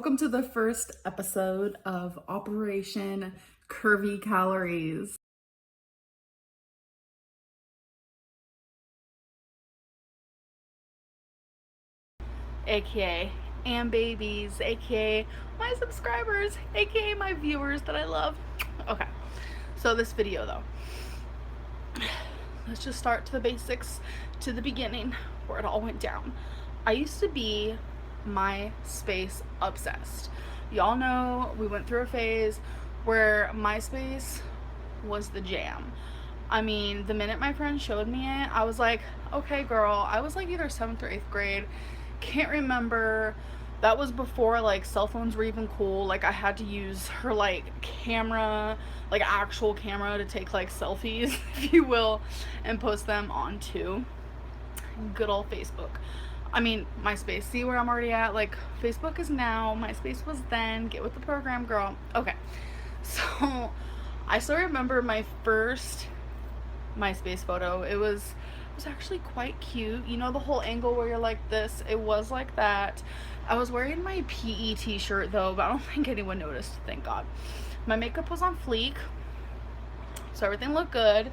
Welcome to the first episode of Operation Curvy Calories. AKA Ambabies, AKA my subscribers, AKA my viewers that I love. Okay, so this video though, let's just start to the basics, to the beginning, where it all went down. I used to be MySpace obsessed. Y'all know we went through a phase where MySpace was the jam. I mean, the minute my friend showed me it, I was like, okay girl. I was like either 7th or 8th grade, can't remember. That was before like cell phones were even cool. Like I had to use her like camera, like actual camera, to take like selfies if you will, and post them onto good old Facebook. I mean, MySpace. See where I'm already at? Like, Facebook is now, MySpace was then. Get with the program, girl. Okay. So, I still remember my first MySpace photo. It was actually quite cute. You know the whole angle where you're like this? It was like that. I was wearing my PE t-shirt though, but I don't think anyone noticed, thank God. My makeup was on fleek, so everything looked good.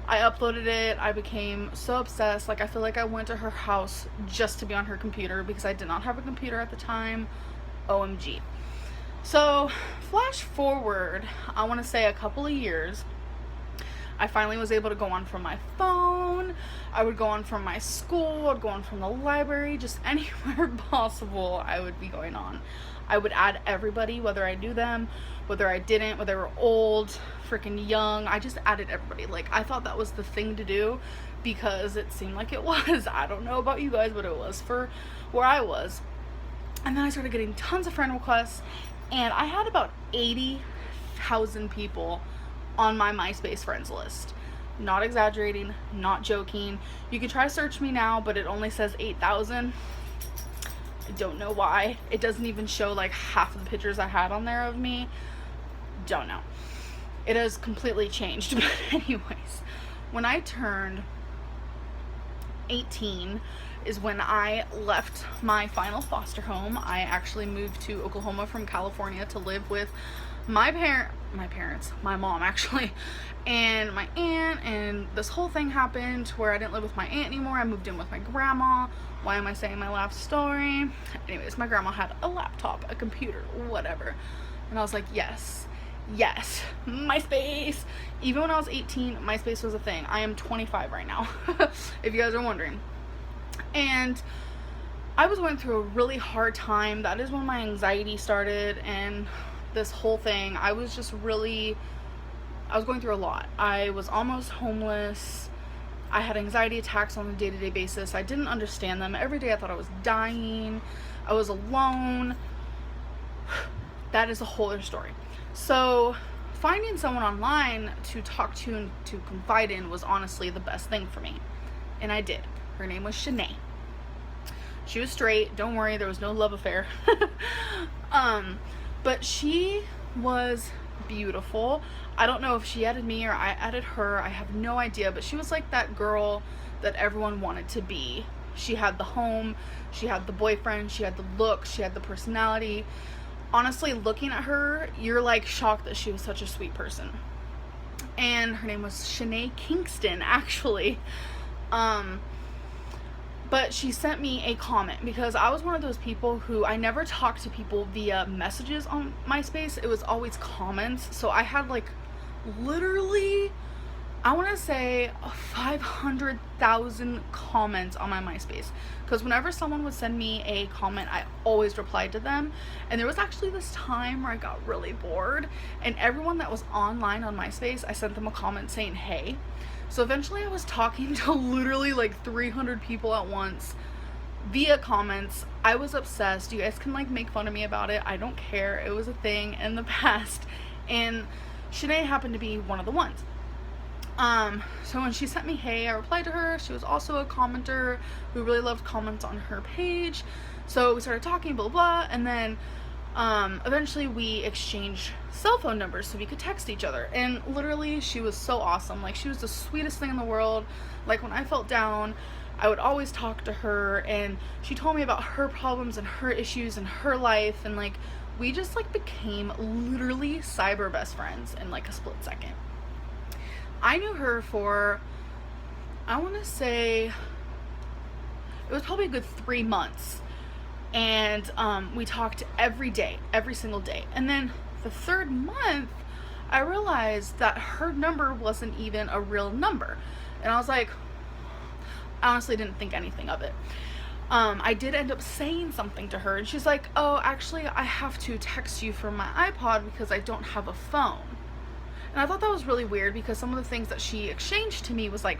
I uploaded it. I became so obsessed. Like, I feel like I went to her house just to be on her computer because I did not have a computer at the time. OMG. So, flash forward, I want to say a couple of years. I finally was able to go on from my phone. I would go on from my school. I'd go on from the library. Just anywhere possible, I would be going on. I would add everybody, whether I knew them, whether I didn't, whether they were old, freaking young. I just added everybody. Like, I thought that was the thing to do because it seemed like it was. I don't know about you guys, but it was for where I was. And then I started getting tons of friend requests, and I had about 80,000 people on my MySpace friends list. Not exaggerating, not joking. You can try to search me now, but it only says 8,000. I don't know why. It doesn't even show like half of the pictures I had on there of me. Don't know. It has completely changed. But anyways, when I turned 18 is when I left my final foster home. I actually moved to Oklahoma from California to live with my parents, my mom actually, and my aunt, and this whole thing happened where I didn't live with my aunt anymore. I moved in with my grandma. Why am I saying my life story? Anyways, my grandma had a laptop, a computer, whatever. And I was like, yes, MySpace. Even when I was 18, MySpace was a thing. I am 25 right now, if you guys are wondering. And I was going through a really hard time. That is when my anxiety started, and this whole thing, I was going through a lot. I was almost homeless. I had anxiety attacks on a day-to-day basis. I didn't understand them. Every day I thought I was dying. I was alone. That is a whole other story. So finding someone online to talk to and to confide in was honestly the best thing for me. And I did. Her name was Shanae. She was straight. Don't worry, there was no love affair. But she was beautiful. I don't know if she added me or I added her. I have no idea. But she was like that girl that everyone wanted to be. She had the home. She had the boyfriend. She had the look. She had the personality. Honestly, looking at her, you're like shocked that she was such a sweet person. And her name was Shanae Kingston, actually. But she sent me a comment because I was one of those people who I never talked to people via messages on MySpace. It was always comments. So I had like literally, I want to say 500,000 comments on my MySpace. Because whenever someone would send me a comment, I always replied to them. And there was actually this time where I got really bored. And everyone that was online on MySpace, I sent them a comment saying, hey. So eventually I was talking to literally like 300 people at once via comments. I was obsessed. You guys can like make fun of me about it. I don't care. It was a thing in the past. And Shanae happened to be one of the ones. So when she sent me hey, I replied to her. She was also a commenter who really loved comments on her page. So we started talking, blah, blah, and then eventually we exchanged cell phone numbers so we could text each other. And literally she was so awesome. Like, she was the sweetest thing in the world. Like, when I felt down, I would always talk to her, and she told me about her problems and her issues and her life, and like we just like became literally cyber best friends in like a split second. I knew her for, I want to say, it was probably a good 3 months, and we talked every day, every single day. And then the third month, I realized that her number wasn't even a real number, and I was like, I honestly didn't think anything of it. I did end up saying something to her, and she's like, oh, actually, I have to text you from my iPod because I don't have a phone. And I thought that was really weird, because some of the things that she exchanged to me was like,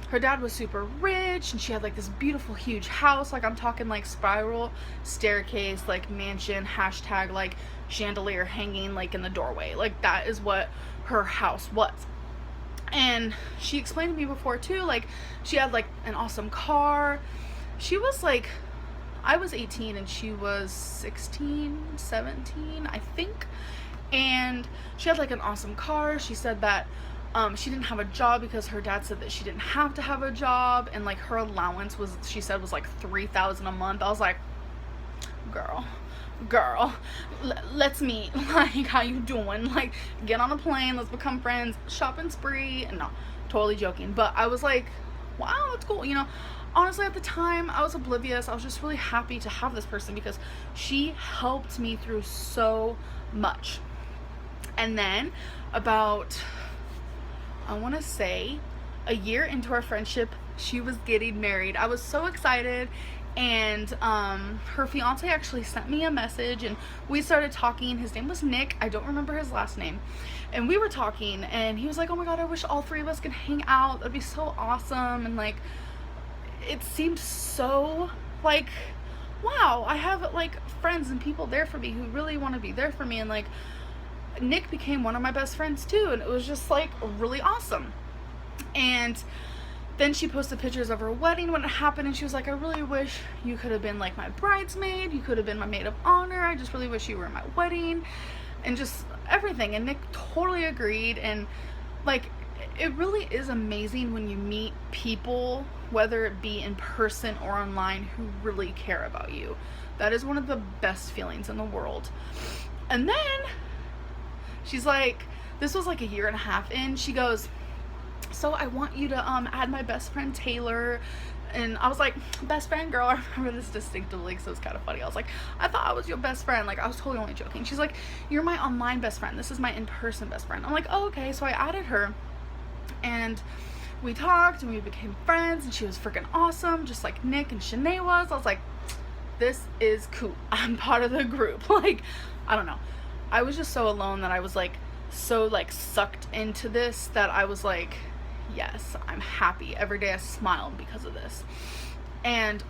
her dad was super rich, and she had like this beautiful huge house, like I'm talking like spiral staircase, like mansion, hashtag like chandelier hanging like in the doorway. Like that is what her house was. And she explained to me before too, like she had like an awesome car. She was like, I was 18 and she was 16, 17, I think. And she had like an awesome car. She said that she didn't have a job because her dad said that she didn't have to have a job, and like her allowance was, she said, was like $3,000 a month. I was like, girl, let's meet. Like, how you doing? Like, get on a plane, let's become friends, shopping spree. And no, totally joking, but I was like, wow, that's cool. You know, honestly, at the time I was oblivious. I was just really happy to have this person because she helped me through so much. And then about, I want to say, a year into our friendship, she was getting married. I was so excited, and her fiance actually sent me a message, and we started talking. His name was Nick. I don't remember his last name. And we were talking, and he was like, oh my god, I wish all three of us could hang out. That'd be so awesome. And like, it seemed so like, wow, I have like friends and people there for me who really want to be there for me. And like, Nick became one of my best friends too, and it was just like really awesome. And then she posted pictures of her wedding when it happened, and she was like, I really wish you could have been like my bridesmaid, you could have been my maid of honor, I just really wish you were at my wedding, and just everything. And Nick totally agreed. And like, it really is amazing when you meet people, whether it be in person or online, who really care about you. That is one of the best feelings in the world. And then she's like, this was like a year and a half in, she goes, so I want you to add my best friend Taylor. And I was like, best friend, girl? I remember this distinctively, so it's kind of funny. I was like, I thought I was your best friend. Like, I was totally only joking. She's like, you're my online best friend, this is my in-person best friend. I'm like, oh, okay. So I added her, and we talked, and we became friends, and she was freaking awesome, just like Nick and Shanae was. I was like, this is cool, I'm part of the group. Like, I don't know, I was just so alone that I was like so like sucked into this that I was like, yes, I'm happy. Every day I smiled because of this. And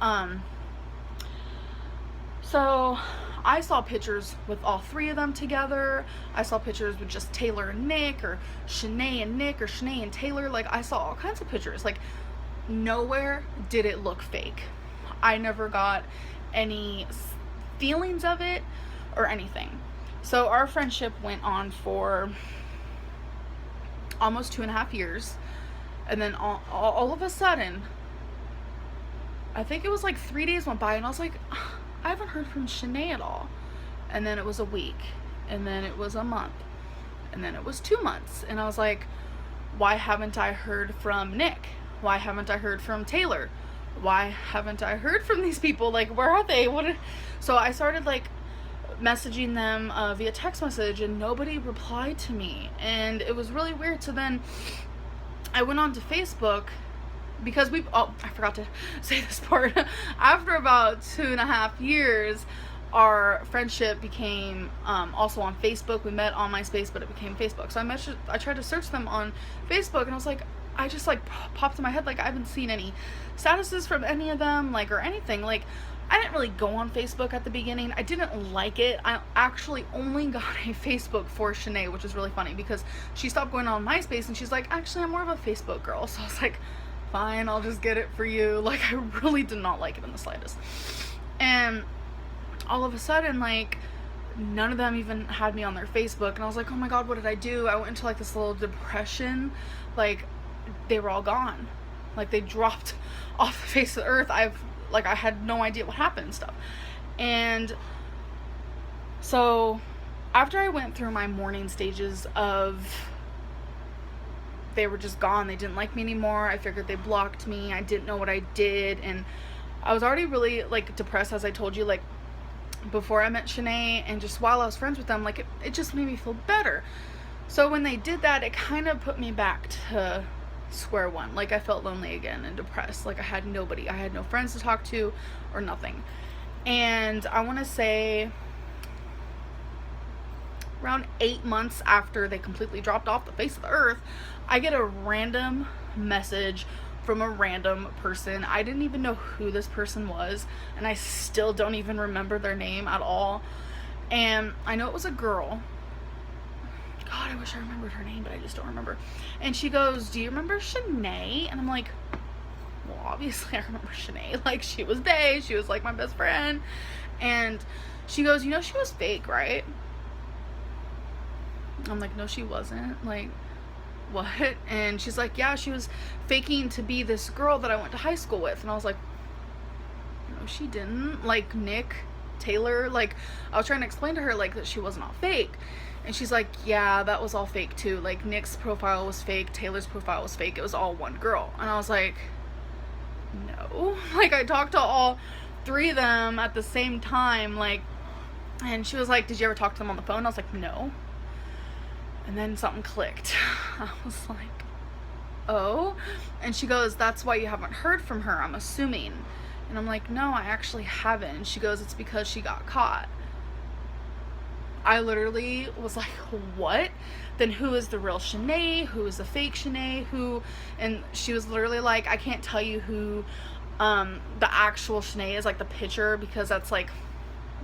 so I saw pictures with all three of them together. I saw pictures with just Taylor and Nick, or Shanae and Nick, or Shanae and Taylor. Like, I saw all kinds of pictures. Like, nowhere did it look fake. I never got any feelings of it or anything. So our friendship went on for almost 2.5 years. And then all of a sudden, I think it was like 3 days went by, and I was like, I haven't heard from Shanae at all. And then it was a week, and then it was a month, and then it was 2 months. And I was like, why haven't I heard from Nick? Why haven't I heard from Taylor? Why haven't I heard from these people? Like, where are they? So I started like messaging them via text message, and nobody replied to me, and it was really weird. So then I went on to Facebook, because I forgot to say this part. After about 2.5 years, our friendship became also on Facebook. We met on MySpace, but it became Facebook. So I tried to search them on Facebook, and I was like, I just like popped in my head, like, I haven't seen any statuses from any of them, like, or anything. Like, I didn't really go on Facebook at the beginning. I didn't like it. I actually only got a Facebook for Shanae, which is really funny, because she stopped going on MySpace, and she's like, actually, I'm more of a Facebook girl. So I was like, fine, I'll just get it for you. Like, I really did not like it in the slightest. And all of a sudden, like, none of them even had me on their Facebook, and I was like, oh my god, what did I do? I went into like this little depression. Like, they were all gone. Like they dropped off the face of the earth. I had no idea what happened and stuff. And so after I went through my mourning stages of they were just gone, they didn't like me anymore, I figured they blocked me, I didn't know what I did, and I was already really like depressed, as I told you, like before I met Shanae, and just while I was friends with them, like it just made me feel better. So when they did that, it kind of put me back to square one. Like I felt lonely again and depressed. Like I had nobody. I had no friends to talk to or nothing. And I want to say around 8 months after they completely dropped off the face of the earth, I get a random message from a random person. I didn't even know who this person was, and I still don't even remember their name at all. And I know it was a girl. God, I wish I remembered her name, but I just don't remember. And she goes, "Do you remember Shanae?" And I'm like, well, obviously I remember Shanae. Like, she was bae. She was like my best friend. And she goes, "You know she was fake, right?" I'm like, "No, she wasn't." Like, what? And she's like, "Yeah, she was faking to be this girl that I went to high school with." And I was like, "No, she didn't." Like, Nick, Taylor, like, I was trying to explain to her, like, that she was not fake. And she's like, "Yeah, that was all fake too. Like, Nick's profile was fake, Taylor's profile was fake. It was all one girl." And I was like, "No." Like, I talked to all three of them at the same time, like, and she was like, "Did you ever talk to them on the phone?" I was like, "No." And then something clicked. I was like, "Oh." And she goes, "That's why you haven't heard from her, I'm assuming." And I'm like, "No, I actually haven't." And she goes, "It's because she got caught." I literally was like, "What? Then who is the real Shanae? Who is the fake Shanae? Who?" And she was literally like, "I can't tell you who the actual Shanae is, like the picture, because that's like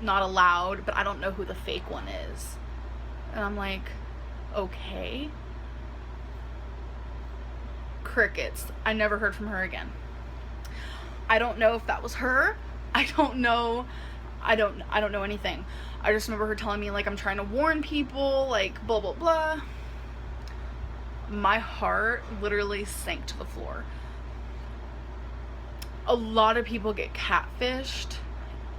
not allowed, but I don't know who the fake one is." And I'm like, "Okay." Crickets. I never heard from her again. I don't know if that was her. I don't know. I don't know anything. I just remember her telling me, like, "I'm trying to warn people, like, blah blah blah." My heart literally sank to the floor. A lot of people get catfished,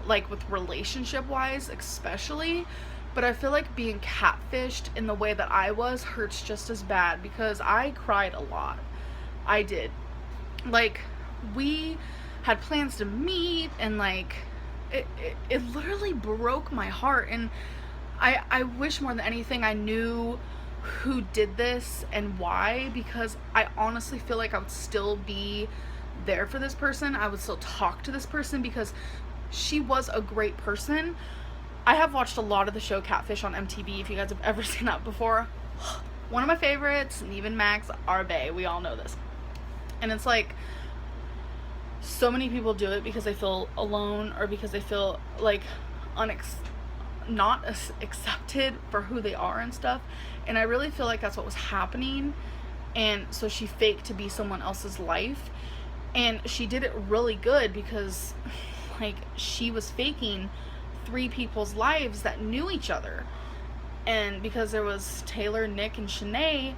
like with relationship wise especially, but I feel like being catfished in the way that I was hurts just as bad, because I cried a lot. I did. Like, we had plans to meet, and like it literally broke my heart. And I wish more than anything I knew who did this and why, because I honestly feel like I would still be there for this person. I would still talk to this person because she was a great person. I have watched a lot of the show Catfish on MTV, if you guys have ever seen that before. One of my favorites, and even Max, are bae. We all know this. And it's like, so many people do it because they feel alone, or because they feel like not accepted for who they are and stuff. And I really feel like that's what was happening. And so she faked to be someone else's life, and she did it really good, because like she was faking three people's lives that knew each other. And because there was Taylor, Nick, and Shanae,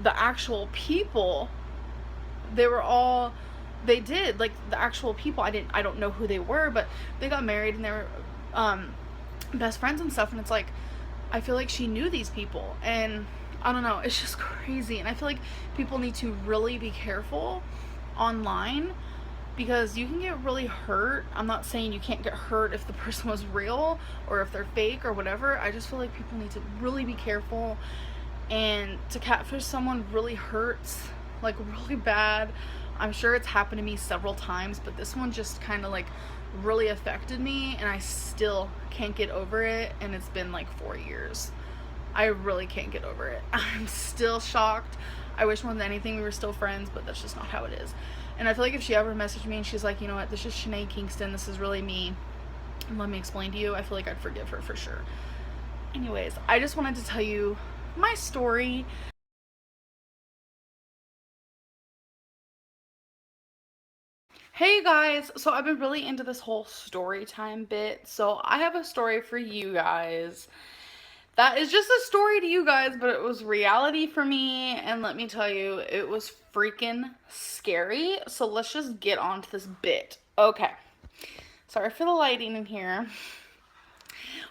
the actual people, they were all, they did, like, the actual people, I don't know who they were, but they got married and they were best friends and stuff. And it's like, I feel like she knew these people, and I don't know, it's just crazy. And I feel like people need to really be careful online, because you can get really hurt. I'm not saying you can't get hurt if the person was real or if they're fake or whatever. I just feel like people need to really be careful, and to catfish someone really hurts, like really bad. I'm sure it's happened to me several times, but this one just kind of like really affected me, and I still can't get over it. And it's been like 4 years. I really can't get over it. I'm still shocked. I wish more than anything we were still friends, but that's just not how it is. And I feel like if she ever messaged me and she's like, "You know what, this is Shanae Kingston, this is really me, and let me explain to you," I feel like I'd forgive her for sure. Anyways, I just wanted to tell you my story. Hey guys, so I've been really into this whole story time bit, so I have a story for you guys. That is just a story to you guys, but it was reality for me, and let me tell you, it was freaking scary. So let's just get on to this bit. Okay. Sorry for the lighting in here.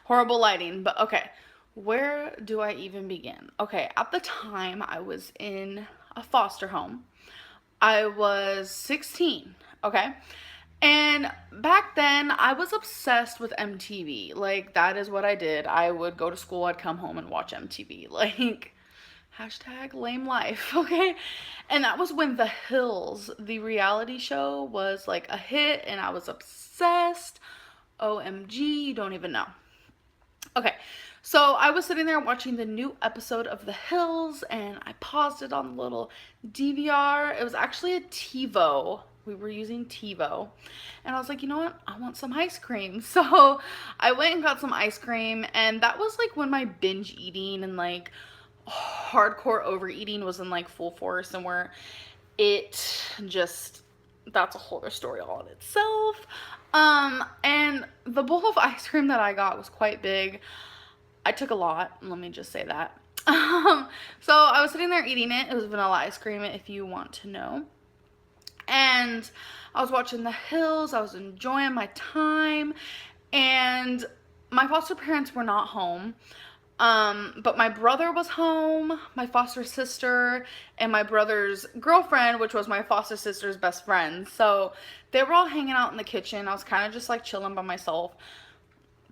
Horrible lighting, but okay. Where do I even begin? Okay, at the time I was in a foster home. I was 16, okay? And back then, I was obsessed with MTV. Like, that is what I did. I would go to school, I'd come home and watch MTV. Like, hashtag lame life, okay? And that was when The Hills, the reality show, was like a hit, and I was obsessed. OMG, you don't even know. Okay, so I was sitting there watching the new episode of The Hills, and I paused it on the little DVR. It was actually a TiVo. We were using TiVo. And I was like, you know what? I want some ice cream. So I went and got some ice cream, and that was like when my binge eating and like hardcore overeating was in like full force, and where it just, that's a whole other story all in itself. And the bowl of ice cream that I got was quite big. I took a lot, let me just say that. So I was sitting there eating it. It was vanilla ice cream, if you want to know. And I was watching The Hills. I was enjoying my time. And my foster parents were not home. But my brother was home, my foster sister, and my brother's girlfriend, which was my foster sister's best friend. So they were all hanging out in the kitchen. I was kind of just like chilling by myself.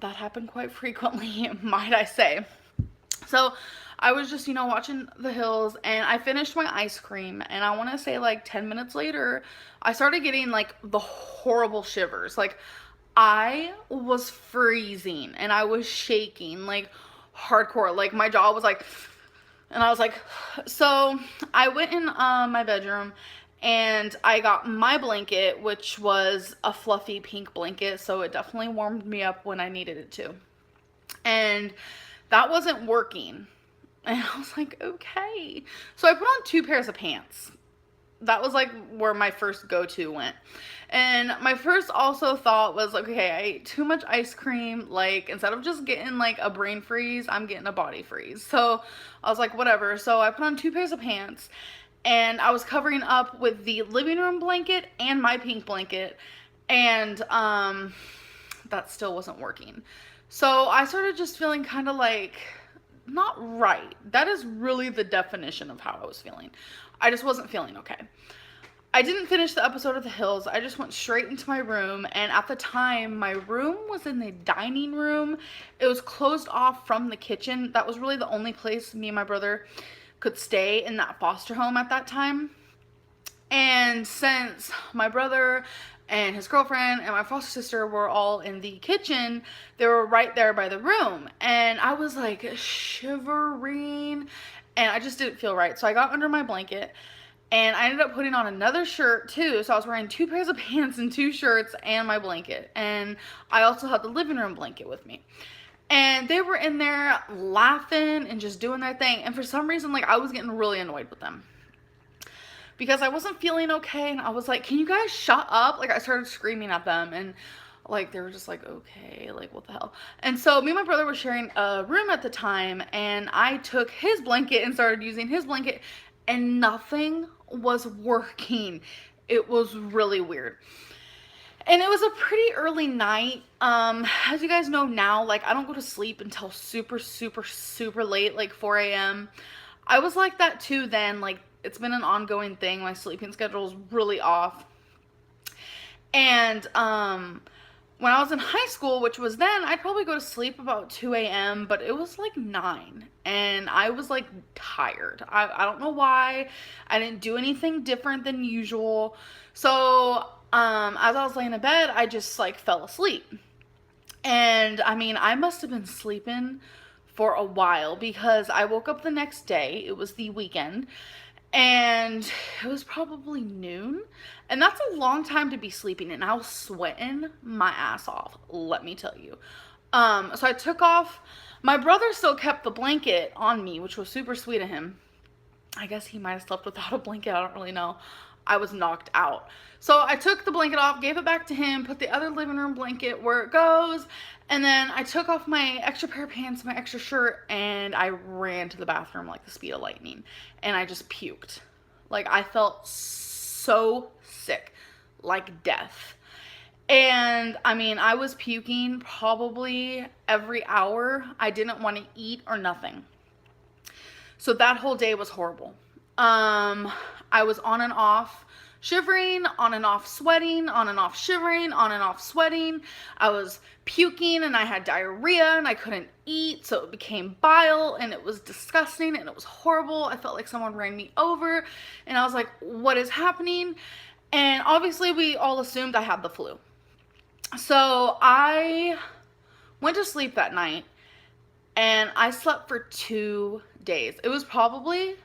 That happened quite frequently, might I say. So I was just, watching The Hills, and I finished my ice cream, and I want to say like 10 minutes later, I started getting like the horrible shivers. Like, I was freezing, and I was shaking, like, hardcore. Like, my jaw was like, and I was like, so I went in my bedroom, and I got my blanket, which was a fluffy pink blanket, so it definitely warmed me up when I needed it to. And that wasn't working. And I was like, okay. So I put on 2 pairs of pants. That was like where my first go-to went. And my first also thought was, okay, I ate too much ice cream. Like, instead of just getting like a brain freeze, I'm getting a body freeze. So I was like, whatever. So I put on 2 pairs of pants, and I was covering up with the living room blanket and my pink blanket. And that still wasn't working. So I started just feeling kind of like not right. That is really the definition of how I was feeling. I just wasn't feeling okay. I didn't finish the episode of The Hills. I just went straight into my room, and at the time, my room was in the dining room. It was closed off from the kitchen. That was really the only place me and my brother could stay in that foster home at that time. And since my brother and his girlfriend and my foster sister were all in the kitchen, they were right there by the room. And I was like shivering, and I just didn't feel right. So I got under my blanket, and I ended up putting on another shirt too. So I was wearing 2 pairs of pants and 2 shirts and my blanket. And I also had the living room blanket with me. And they were in there laughing and just doing their thing. And for some reason, like, I was getting really annoyed with them, because I wasn't feeling okay, and I was like, can you guys shut up? Like, I started screaming at them, and like, they were just like, okay, like, what the hell? And so me and my brother were sharing a room at the time, and I took his blanket and started using his blanket, and nothing was working. It was really weird. And it was a pretty early night. As you guys know now, like, I don't go to sleep until super, super, super late, like 4 a.m. I was like that too then. Like, it's been an ongoing thing. My sleeping schedule is really off. And when I was in high school, which was then, I'd probably go to sleep about 2 a.m., but it was like 9, and I was like tired. I don't know why. I didn't do anything different than usual. So as I was laying in bed, I just like fell asleep. And I mean, I must have been sleeping for a while, because I woke up the next day. It was the weekend, and it was probably noon, and that's a long time to be sleeping, and I was sweating my ass off, let me tell you. So I took off. My brother still kept the blanket on me, which was super sweet of him. I guess he might have slept without a blanket, I don't really know. I was knocked out. So I took the blanket off, gave it back to him, put the other living room blanket where it goes, and then I took off my extra pair of pants, my extra shirt, and I ran to the bathroom like the speed of lightning, and I just puked. Like, I felt so sick, like death. And I mean, I was puking probably every hour. I didn't want to eat or nothing. So that whole day was horrible. I was on and off shivering, on and off sweating, on and off shivering, on and off sweating. I was puking and I had diarrhea and I couldn't eat, so it became bile and it was disgusting and it was horrible. I felt like someone ran me over and I was like, what is happening? And obviously we all assumed I had the flu. So I went to sleep that night and I slept for 2 days. It was probably,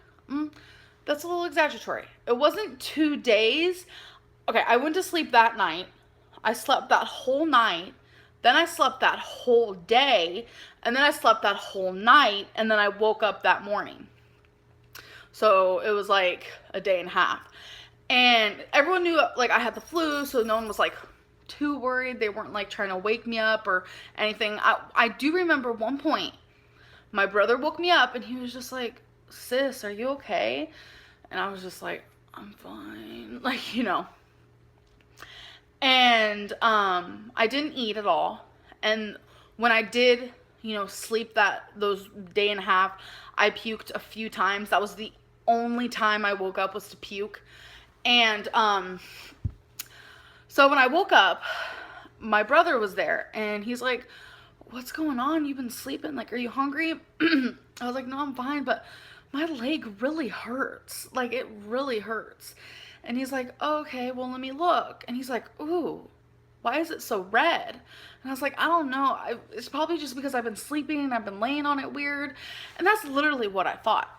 that's a little exaggeratory. It wasn't 2 days. Okay, I went to sleep that night. I slept that whole night. Then I slept that whole day. And then I slept that whole night. And then I woke up that morning. So it was like a day and a half. And everyone knew like I had the flu, so no one was like too worried. They weren't like trying to wake me up or anything. I do remember one point, my brother woke me up and he was just like, sis, are you okay? And I was just like, I'm fine. Like, you know. And I didn't eat at all. And when I did, you know, sleep those day and a half, I puked a few times. That was the only time I woke up was to puke. And so when I woke up, my brother was there and he's like, what's going on? You've been sleeping? Like, are you hungry? I was like, no, I'm fine, but my leg really hurts. Like, it really hurts. And he's like, oh, okay, well, let me look. And he's like, ooh, why is it so red? And I was like, I don't know. It's probably just because I've been sleeping and I've been laying on it weird. And that's literally what I thought.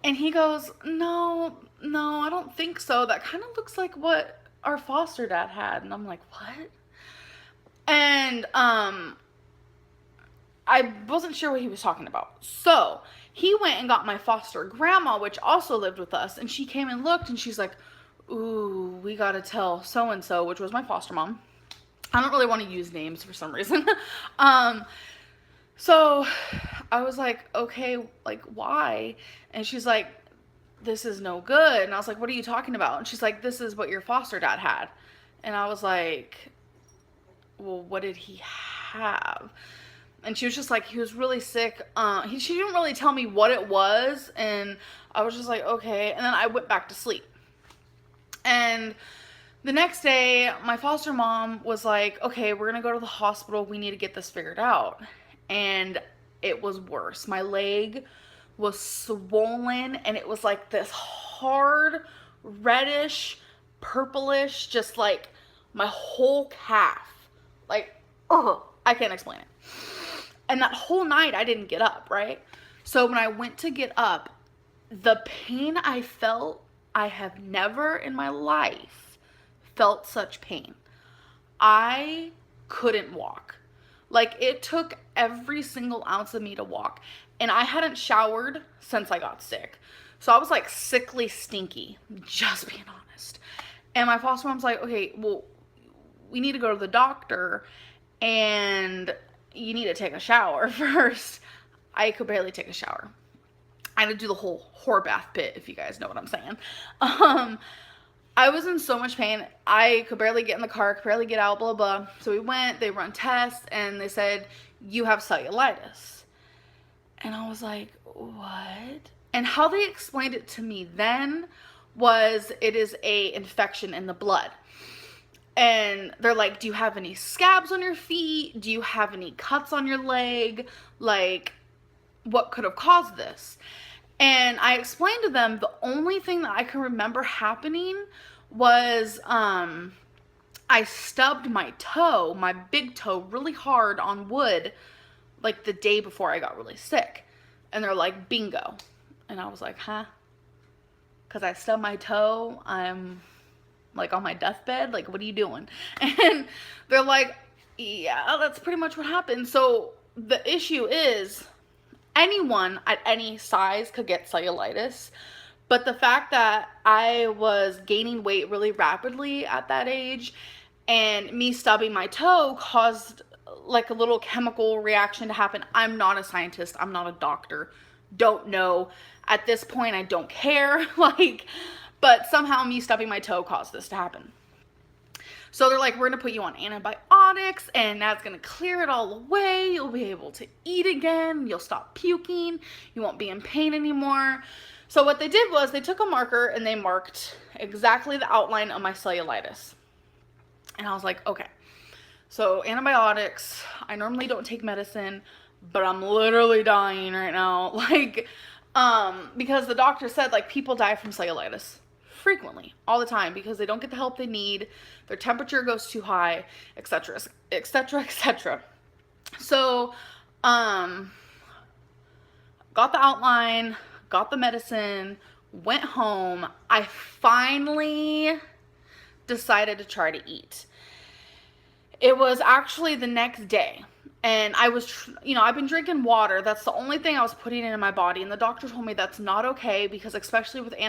And he goes, no, I don't think so. That kind of looks like what our foster dad had. And I'm like, what? And I wasn't sure what he was talking about. So he went and got my foster grandma, which also lived with us. And she came and looked and she's like, ooh, we got to tell so-and-so, which was my foster mom. I don't really want to use names for some reason. So I was like, okay, like, why? And she's like, this is no good. And I was like, what are you talking about? And she's like, this is what your foster dad had. And I was like, well, what did he have? And she was just like, he was really sick. She didn't really tell me what it was. And I was just like, okay. And then I went back to sleep. And the next day, my foster mom was like, okay, we're going to go to the hospital. We need to get this figured out. And it was worse. My leg was swollen and it was like this hard, reddish, purplish, just like my whole calf. Like, oh, I can't explain it. And that whole night I didn't get up, right? So when I went to get up, the pain I felt, I have never in my life felt such pain. I couldn't walk. Like, it took every single ounce of me to walk. And I hadn't showered since I got sick. So I was like sickly stinky, just being honest. And my foster mom's like, okay, well, we need to go to the doctor and you need to take a shower first. I could barely take a shower. I had to do the whole whore bath bit, if you guys know what I'm saying. I was in so much pain. I could barely get in the car, could barely get out, blah, blah. So we went, they run tests, and they said, you have cellulitis. And I was like, what? And how they explained it to me then was it is a infection in the blood. And they're like, do you have any scabs on your feet? Do you have any cuts on your leg? Like, what could have caused this? And I explained to them the only thing that I can remember happening was I stubbed my toe, my big toe, really hard on wood, like the day before I got really sick. And they're like, bingo. And I was like, huh? Because I stubbed my toe, I'm like on my deathbed, like, what are you doing? And they're like, yeah, that's pretty much what happened. So the issue is anyone at any size could get cellulitis, But the fact that I was gaining weight really rapidly at that age and me stubbing my toe caused like a little chemical reaction to happen. I'm not a scientist, I'm not a doctor, don't know. At this point, I don't care. Like, but somehow me stubbing my toe caused this to happen. So they're like, we're gonna put you on antibiotics and that's gonna clear it all away. You'll be able to eat again. You'll stop puking. You won't be in pain anymore. So what they did was they took a marker and they marked exactly the outline of my cellulitis. And I was like, okay. So antibiotics, I normally don't take medicine, but I'm literally dying right now. Like, because the doctor said like people die from cellulitis frequently, all the time, because they don't get the help they need, their temperature goes too high, etc., etc., etc. So, got the outline, got the medicine, went home. I finally decided to try to eat. It was actually the next day. And I was, I've been drinking water. That's the only thing I was putting in my body. And the doctor told me that's not okay because especially with this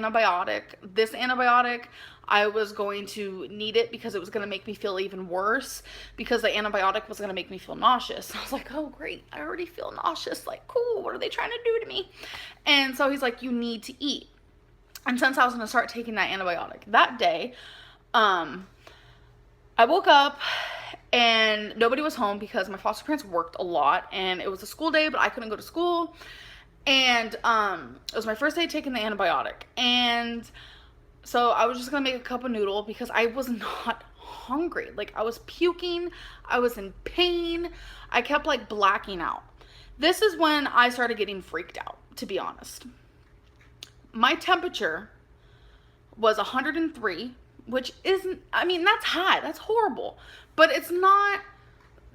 antibiotic, I was going to need it because it was going to make me feel even worse because the antibiotic was going to make me feel nauseous. I was like, oh, great. I already feel nauseous. Like, cool. What are they trying to do to me? And so he's like, you need to eat. And since I was going to start taking that antibiotic that day, I woke up and nobody was home because my foster parents worked a lot and it was a school day, but I couldn't go to school. And it was my first day taking the antibiotic. And so I was just gonna make a cup of noodle because I was not hungry. Like, I was puking, I was in pain, I kept like blacking out. This is when I started getting freaked out, to be honest. My temperature was 103, which isn't, that's high, that's horrible, but it's not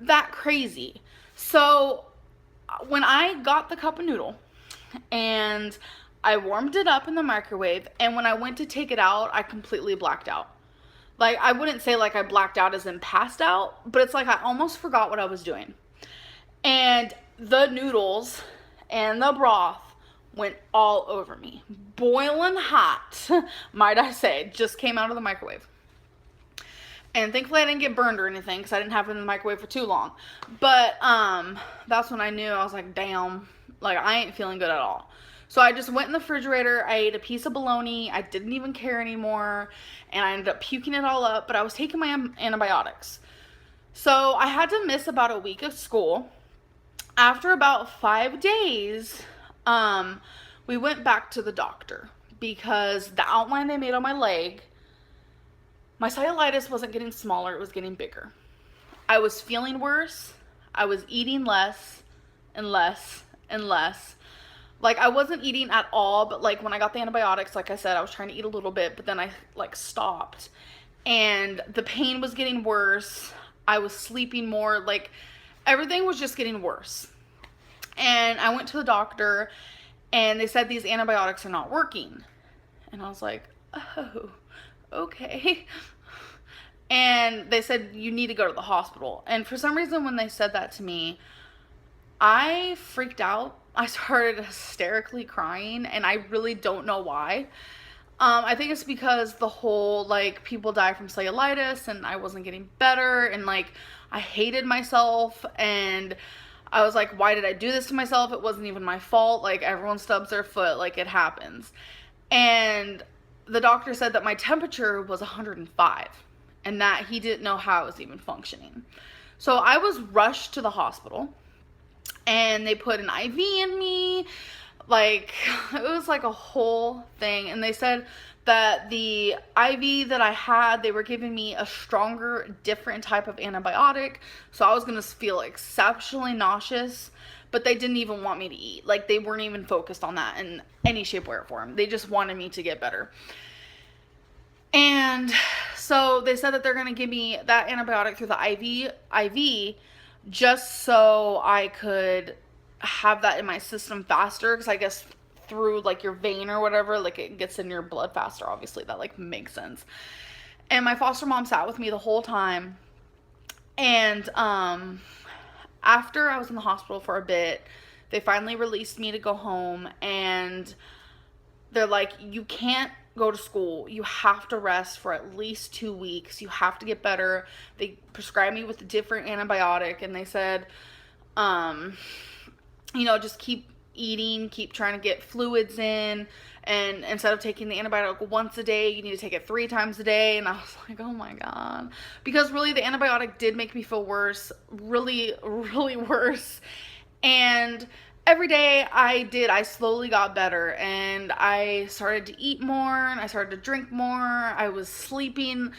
that crazy. So when I got the cup of noodle and I warmed it up in the microwave, and when I went to take it out, I completely blacked out. Like, I wouldn't say like I blacked out as in passed out, but it's like I almost forgot what I was doing. And the noodles and the broth went all over me. Boiling hot, might I say. Just came out of the microwave. And thankfully I didn't get burned or anything because I didn't have it in the microwave for too long. But that's when I knew. I was like, damn, like I ain't feeling good at all. So I just went in the refrigerator, I ate a piece of bologna, I didn't even care anymore, and I ended up puking it all up, but I was taking my antibiotics. So I had to miss about a week of school. After about 5 days, we went back to the doctor because the outline they made on my leg, my cellulitis wasn't getting smaller, it was getting bigger. I was feeling worse. I was eating less and less and less. Like, I wasn't eating at all, but like when I got the antibiotics, like I said, I was trying to eat a little bit, but then I like stopped. And the pain was getting worse. I was sleeping more. Like, everything was just getting worse. And I went to the doctor and they said these antibiotics are not working. And I was like, oh, okay. And they said, you need to go to the hospital. And for some reason, when they said that to me, I freaked out. I started hysterically crying, and I really don't know why. I think it's because the whole, like, people die from cellulitis, and I wasn't getting better, and, like, I hated myself, and I was like, why did I do this to myself? It wasn't even my fault. Like, everyone stubs their foot. Like, it happens. And the doctor said that my temperature was 105, and that he didn't know how I was even functioning. So I was rushed to the hospital, and they put an IV in me. Like, it was like a whole thing. And they said that the IV that I had, they were giving me a stronger, different type of antibiotic. So I was going to feel exceptionally nauseous, but they didn't even want me to eat. Like, they weren't even focused on that in any shape, way, or form. They just wanted me to get better. And so they said that they're going to give me that antibiotic through the IV just so I could have that in my system faster, because I guess through like your vein or whatever, like it gets in your blood faster. Obviously that like makes sense. And my foster mom sat with me the whole time. And after I was in the hospital for a bit, they finally released me to go home. And they're like, you can't go to school. You have to rest for at least 2 weeks. You have to get better. They prescribed me with a different antibiotic, and they said, um, just keep eating, keep trying to get fluids in. And instead of taking the antibiotic once a day, you need to take it 3 times a day. And I was like, oh my God. Because really, the antibiotic did make me feel worse. Really, really worse. And every day I slowly got better, and I started to eat more, and I started to drink more. I was sleeping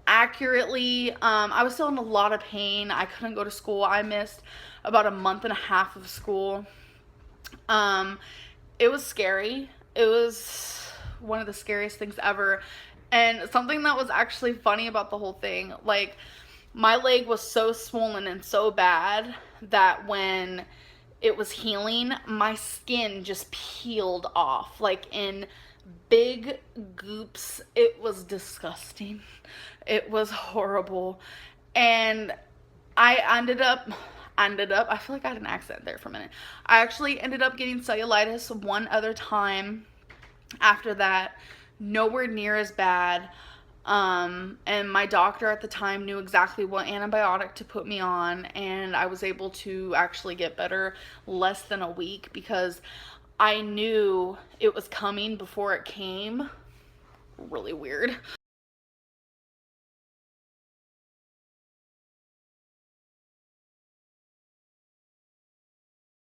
accurately. I was still in a lot of pain. I couldn't go to school. I missed about a month and a half of school. Um, it was scary. It was one of the scariest things ever. And something that was actually funny about the whole thing, like, my leg was so swollen and so bad that when it was healing, my skin just peeled off, like in big goops. It was disgusting. It was horrible. And I feel like I had an accent there for a minute. I actually ended up getting cellulitis one other time after that, nowhere near as bad. And my doctor at the time knew exactly what antibiotic to put me on, and I was able to actually get better less than a week because I knew it was coming before it came. Really weird.